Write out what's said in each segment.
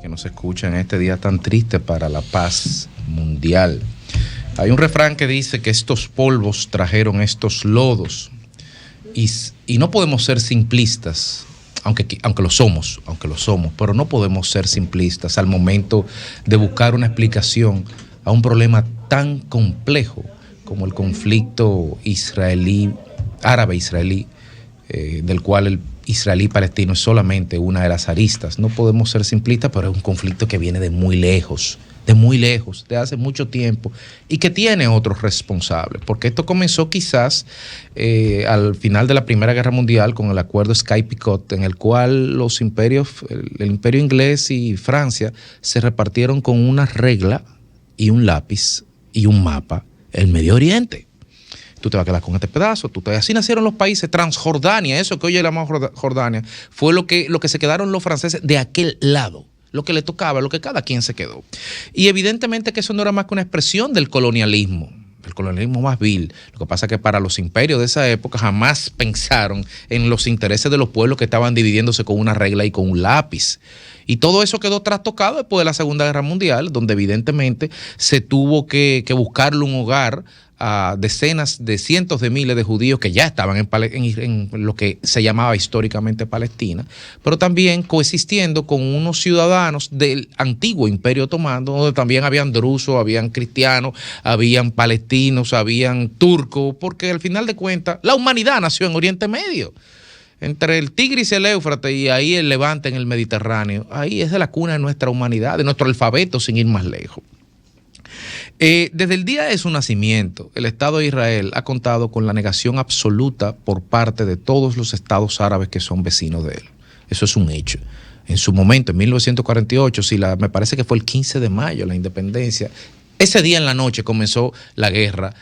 Que nos escucha en este día tan triste para la paz mundial. Hay un refrán que dice que estos polvos trajeron estos lodos y no podemos ser simplistas, aunque lo somos, pero no podemos ser simplistas al momento de buscar una explicación a un problema tan complejo como el conflicto árabe-israelí, del cual el israelí-palestino es solamente una de las aristas. No podemos ser simplistas, pero es un conflicto que viene de muy lejos, de hace mucho tiempo, y que tiene otros responsables, porque esto comenzó quizás al final de la Primera Guerra Mundial con el acuerdo Sykes-Picot, en el cual los imperios, el imperio inglés y Francia, se repartieron con una regla y un lápiz y un mapa el Medio Oriente. Tú te vas a quedar con este pedazo, así nacieron los países. Transjordania, eso que hoy llamamos Jordania, fue lo que se quedaron los franceses de aquel lado, lo que le tocaba, lo que cada quien se quedó. Y evidentemente que eso no era más que una expresión del colonialismo, el colonialismo más vil. Lo que pasa es que para los imperios de esa época jamás pensaron en los intereses de los pueblos que estaban dividiéndose con una regla y con un lápiz. Y todo eso quedó trastocado después de la Segunda Guerra Mundial, donde evidentemente se tuvo que buscarle un hogar a decenas de cientos de miles de judíos que ya estaban en lo que se llamaba históricamente Palestina, pero también coexistiendo con unos ciudadanos del antiguo Imperio Otomano, donde también habían drusos, habían cristianos, habían palestinos, habían turcos, porque al final de cuentas la humanidad nació en Oriente Medio. Entre el Tigris y el Éufrates y ahí el Levante en el Mediterráneo, ahí es de la cuna de nuestra humanidad, de nuestro alfabeto, sin ir más lejos. Desde el día de su nacimiento, el Estado de Israel ha contado con la negación absoluta por parte de todos los estados árabes que son vecinos de él. Eso es un hecho. En su momento, en 1948, me parece que fue el 15 de mayo, la independencia, ese día en la noche comenzó la guerra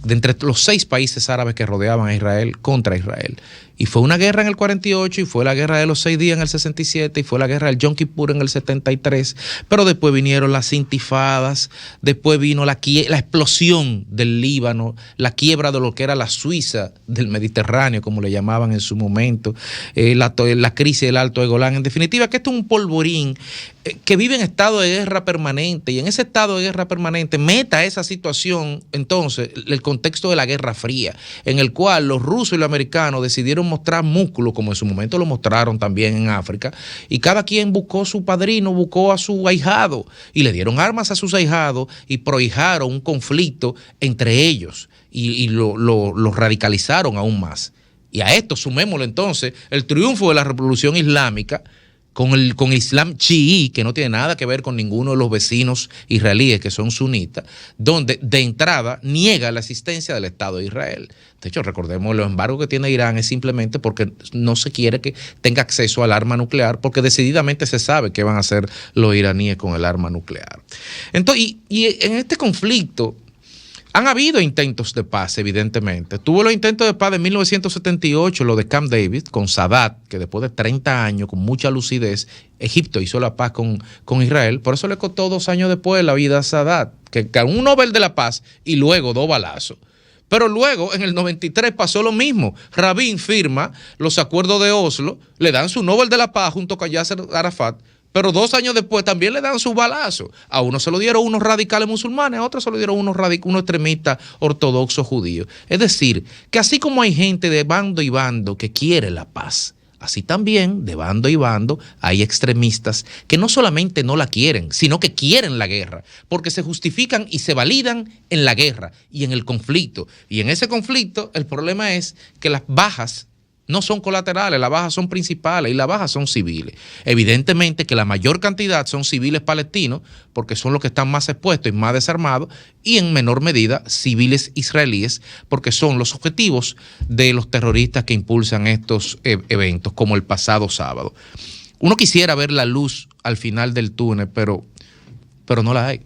de entre los 6 países árabes que rodeaban a Israel contra Israel. Y fue una guerra en el 48, y fue la guerra de los 6 días en el 67, y fue la guerra del Yom Kippur en el 73, pero después vinieron las intifadas, después vino la explosión del Líbano, la quiebra de lo que era la Suiza del Mediterráneo, como le llamaban en su momento, la crisis del Alto de Golán. En definitiva, que esto es un polvorín que vive en estado de guerra permanente, y en ese estado de guerra permanente meta esa situación, entonces, el contexto de la Guerra Fría, en el cual los rusos y los americanos decidieron mostrar músculo, como en su momento lo mostraron también en África, y cada quien buscó su padrino, buscó a su ahijado, y le dieron armas a sus ahijados y prohijaron un conflicto entre ellos, y lo radicalizaron aún más. Y a esto sumémosle entonces el triunfo de la Revolución Islámica, con el Islam chií, que no tiene nada que ver con ninguno de los vecinos israelíes que son sunitas, donde de entrada niega la existencia del Estado de Israel. De hecho, recordemos, los embargos que tiene Irán es simplemente porque no se quiere que tenga acceso al arma nuclear, porque decididamente se sabe qué van a hacer los iraníes con el arma nuclear. Entonces, y en este conflicto han habido intentos de paz, evidentemente. Tuvo los intentos de paz de 1978, lo de Camp David, con Sadat, que después de 30 años, con mucha lucidez, Egipto hizo la paz con Israel. Por eso le costó 2 años después la vida a Sadat, que ganó un Nobel de la Paz y luego 2 balazos. Pero luego, en el 93, pasó lo mismo. Rabin firma los acuerdos de Oslo, le dan su Nobel de la Paz junto con Yasser Arafat, pero 2 años después también le dan su balazo. A uno se lo dieron unos radicales musulmanes, a otro se lo dieron unos extremistas ortodoxos judíos. Es decir, que así como hay gente de bando y bando que quiere la paz, así también de bando y bando hay extremistas que no solamente no la quieren, sino que quieren la guerra, porque se justifican y se validan en la guerra y en el conflicto. Y en ese conflicto el problema es que las bajas no son colaterales, las bajas son principales y las bajas son civiles. Evidentemente que la mayor cantidad son civiles palestinos, porque son los que están más expuestos y más desarmados, y en menor medida civiles israelíes, porque son los objetivos de los terroristas que impulsan estos eventos, como el pasado sábado. Uno quisiera ver la luz al final del túnel, pero no la hay.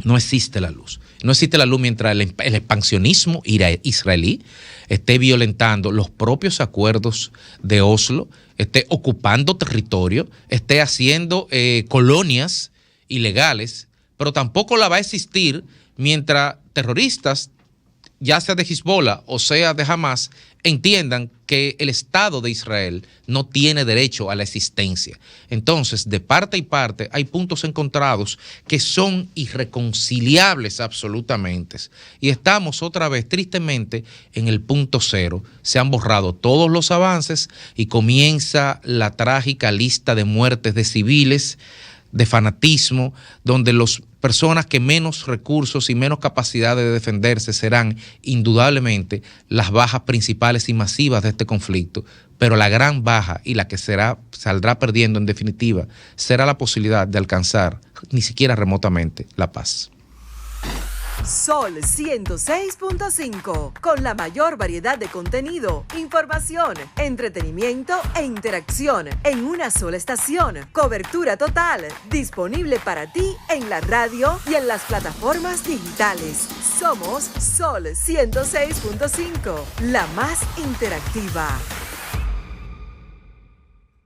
No existe la luz. No existe la luz mientras el expansionismo israelí esté violentando los propios acuerdos de Oslo, esté ocupando territorio, esté haciendo colonias ilegales, pero tampoco la va a existir mientras terroristas ya sea de Hezbollah o sea de Hamas, entiendan que el Estado de Israel no tiene derecho a la existencia. Entonces, de parte y parte, hay puntos encontrados que son irreconciliables absolutamente. Y estamos otra vez, tristemente, en el punto cero. Se han borrado todos los avances y comienza la trágica lista de muertes de civiles, de fanatismo, donde las personas que menos recursos y menos capacidad de defenderse serán indudablemente las bajas principales y masivas de este conflicto, pero la gran baja y la que saldrá perdiendo en definitiva será la posibilidad de alcanzar ni siquiera remotamente la paz. Sol 106.5, con la mayor variedad de contenido, información, entretenimiento e interacción en una sola estación. Cobertura total, disponible para ti en la radio y en las plataformas digitales. Somos Sol 106.5, la más interactiva.